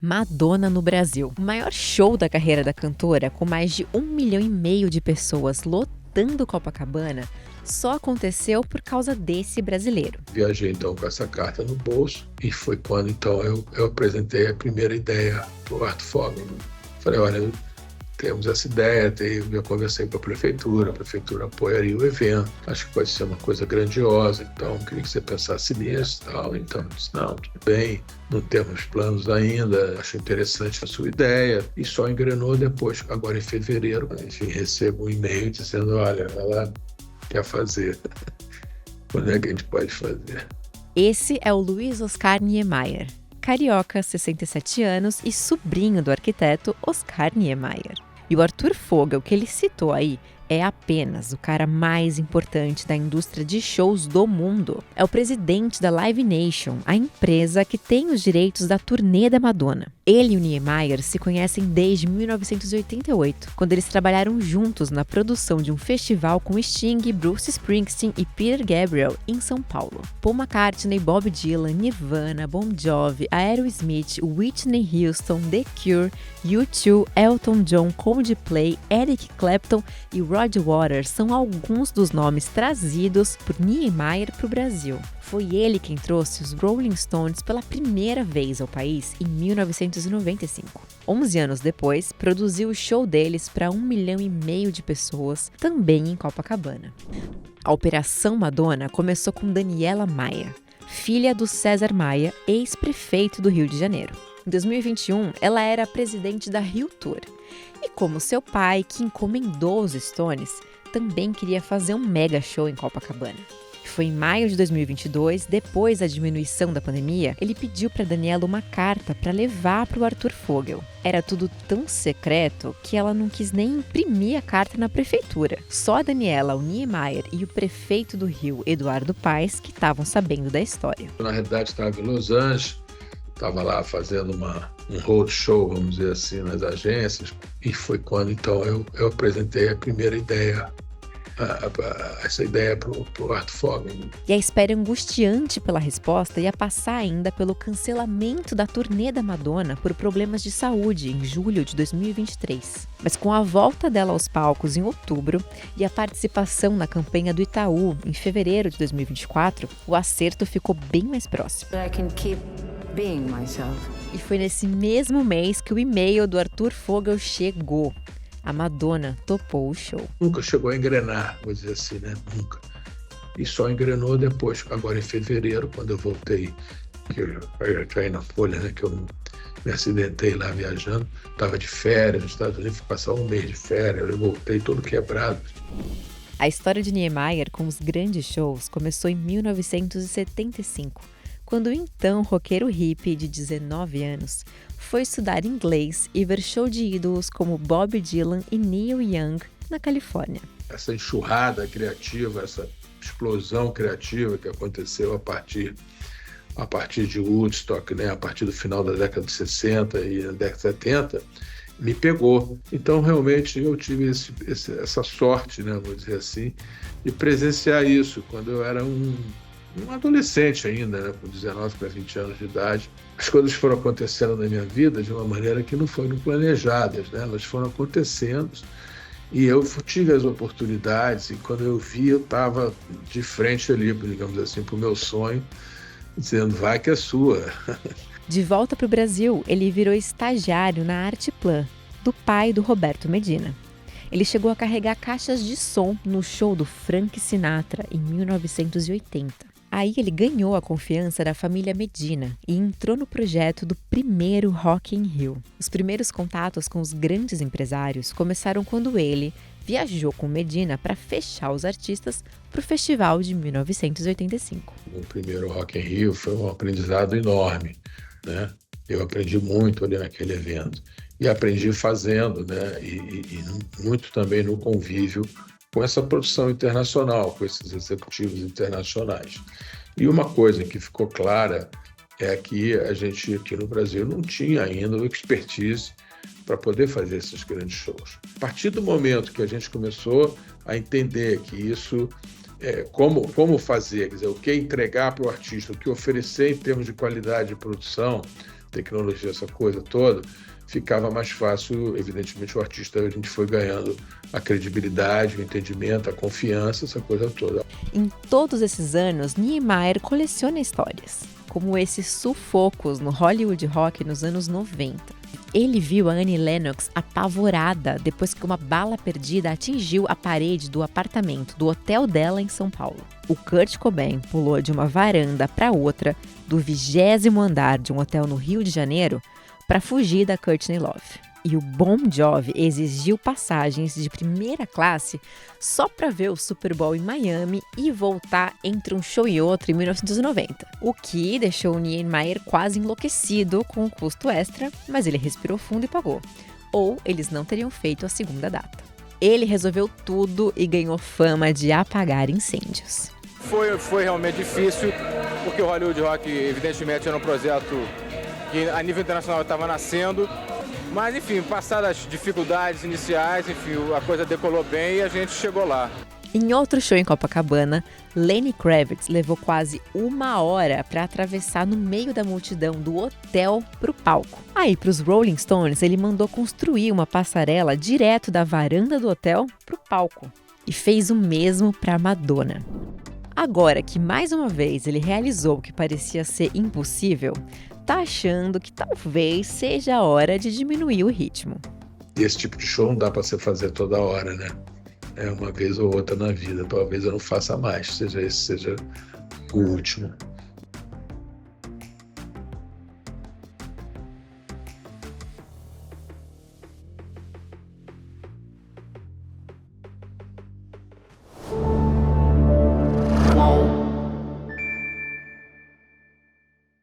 Madonna no Brasil. O maior show da carreira da cantora, com mais de 1,5 milhão de pessoas lotando Copacabana, só aconteceu por causa desse brasileiro. Viajei então com essa carta no bolso e foi quando então eu apresentei a primeira ideia para o Arthur Fogel. Falei, olha, temos essa ideia, eu conversei com a prefeitura apoiaria o evento, acho que pode ser uma coisa grandiosa, então queria que você pensasse nisso e tal. Então eu disse, não, tudo bem, não temos planos ainda, acho interessante a sua ideia, e só engrenou depois, agora em fevereiro, enfim, recebo um e-mail dizendo, olha, ela quer fazer, quando é que a gente pode fazer? Esse é o Luiz Oscar Niemeyer, carioca, 67 anos e sobrinho do arquiteto Oscar Niemeyer. E o Arthur Fogel, que ele citou aí, é apenas o cara mais importante da indústria de shows do mundo. É o presidente da Live Nation, a empresa que tem os direitos da turnê da Madonna. Ele e o Niemeyer se conhecem desde 1988, quando eles trabalharam juntos na produção de um festival com Sting, Bruce Springsteen e Peter Gabriel em São Paulo. Paul McCartney, Bob Dylan, Nirvana, Bon Jovi, Aerosmith, Whitney Houston, The Cure, U2, Elton John, Coldplay, Eric Clapton e Roger Waters são alguns dos nomes trazidos por Niemeyer para o Brasil. Foi ele quem trouxe os Rolling Stones pela primeira vez ao país em 1995. 11 anos depois, produziu o show deles para 1,5 milhão de pessoas, também em Copacabana. A Operação Madonna começou com Daniela Maia, filha do César Maia, ex-prefeito do Rio de Janeiro. Em 2021, ela era presidente da Rio Tour. E como seu pai, que encomendou os Stones, também queria fazer um mega show em Copacabana. Foi em maio de 2022, depois da diminuição da pandemia, ele pediu para Daniela uma carta para levar para o Arthur Fogel. Era tudo tão secreto que ela não quis nem imprimir a carta na prefeitura. Só a Daniela, o Niemeyer e o prefeito do Rio, Eduardo Paes, que estavam sabendo da história. Na realidade, estava em Los Angeles, estava lá fazendo um roadshow, vamos dizer assim, nas agências, e foi quando então eu apresentei a primeira ideia, essa ideia para o Arthur Fogel. E a espera angustiante pela resposta ia passar ainda pelo cancelamento da turnê da Madonna por problemas de saúde em julho de 2023. Mas com a volta dela aos palcos em outubro e a participação na campanha do Itaú em fevereiro de 2024, o acerto ficou bem mais próximo. E foi nesse mesmo mês que o e-mail do Arthur Fogel chegou. A Madonna topou o show. Nunca chegou a engrenar, vou dizer assim, né? Nunca. E só engrenou depois, agora em fevereiro, quando eu voltei, que eu caí na Folha, né? Que eu me acidentei lá viajando, estava de férias nos Estados Unidos, fui passar um mês de férias, eu voltei todo quebrado. A história de Niemeyer com os grandes shows começou em 1975, quando o então roqueiro hippie de 19 anos foi estudar inglês e ver show de ídolos como Bob Dylan e Neil Young na Califórnia. Essa enxurrada criativa, essa explosão criativa que aconteceu a partir de Woodstock, né? A partir do final da década de 60 e da década de 70, me pegou. Então, realmente, eu tive essa sorte, né, vou dizer assim, de presenciar isso quando eu era um adolescente ainda, né, com 19 para 20 anos de idade. As coisas foram acontecendo na minha vida de uma maneira que não foram planejadas, né? Elas foram acontecendo e eu tive as oportunidades e quando eu vi, eu estava de frente ali, digamos assim, para o meu sonho, dizendo, vai que é sua. De volta para o Brasil, ele virou estagiário na Arteplan, do pai do Roberto Medina. Ele chegou a carregar caixas de som no show do Frank Sinatra em 1980. Aí ele ganhou a confiança da família Medina e entrou no projeto do primeiro Rock in Rio. Os primeiros contatos com os grandes empresários começaram quando ele viajou com Medina para fechar os artistas para o festival de 1985. O primeiro Rock in Rio foi um aprendizado enorme, né? Eu aprendi muito ali naquele evento. E aprendi fazendo, né? E muito também no convívio com essa produção internacional, com esses executivos internacionais. E uma coisa que ficou clara é que a gente aqui no Brasil não tinha ainda o expertise para poder fazer esses grandes shows. A partir do momento que a gente começou a entender que isso, como fazer, quer dizer, o que entregar para o artista, o que oferecer em termos de qualidade de produção, tecnologia, essa coisa toda, ficava mais fácil, evidentemente, o artista, a gente foi ganhando a credibilidade, o entendimento, a confiança, essa coisa toda. Em todos esses anos, Niemeyer coleciona histórias, como esses sufocos no Hollywood Rock nos anos 90. Ele viu a Annie Lennox apavorada depois que uma bala perdida atingiu a parede do apartamento do hotel dela em São Paulo. O Kurt Cobain pulou de uma varanda para outra do 20º andar de um hotel no Rio de Janeiro para fugir da Courtney Love. E o Bon Jovi exigiu passagens de primeira classe só para ver o Super Bowl em Miami e voltar entre um show e outro em 1990. O que deixou o Niemeyer quase enlouquecido com o custo extra, mas ele respirou fundo e pagou. Ou eles não teriam feito a segunda data. Ele resolveu tudo e ganhou fama de apagar incêndios. Foi realmente difícil, porque o Hollywood Rock, evidentemente, era um projeto que a nível internacional estava nascendo. Mas, enfim, passadas as dificuldades iniciais, enfim, a coisa decolou bem e a gente chegou lá. Em outro show em Copacabana, Lenny Kravitz levou quase 1 hora para atravessar no meio da multidão do hotel para o palco. Aí, para os Rolling Stones, ele mandou construir uma passarela direto da varanda do hotel para o palco. E fez o mesmo para Madonna. Agora que, mais uma vez, ele realizou o que parecia ser impossível, tá achando que talvez seja a hora de diminuir o ritmo. E esse tipo de show não dá para você fazer toda hora, né? É uma vez ou outra na vida. Talvez eu não faça mais, seja esse seja o último.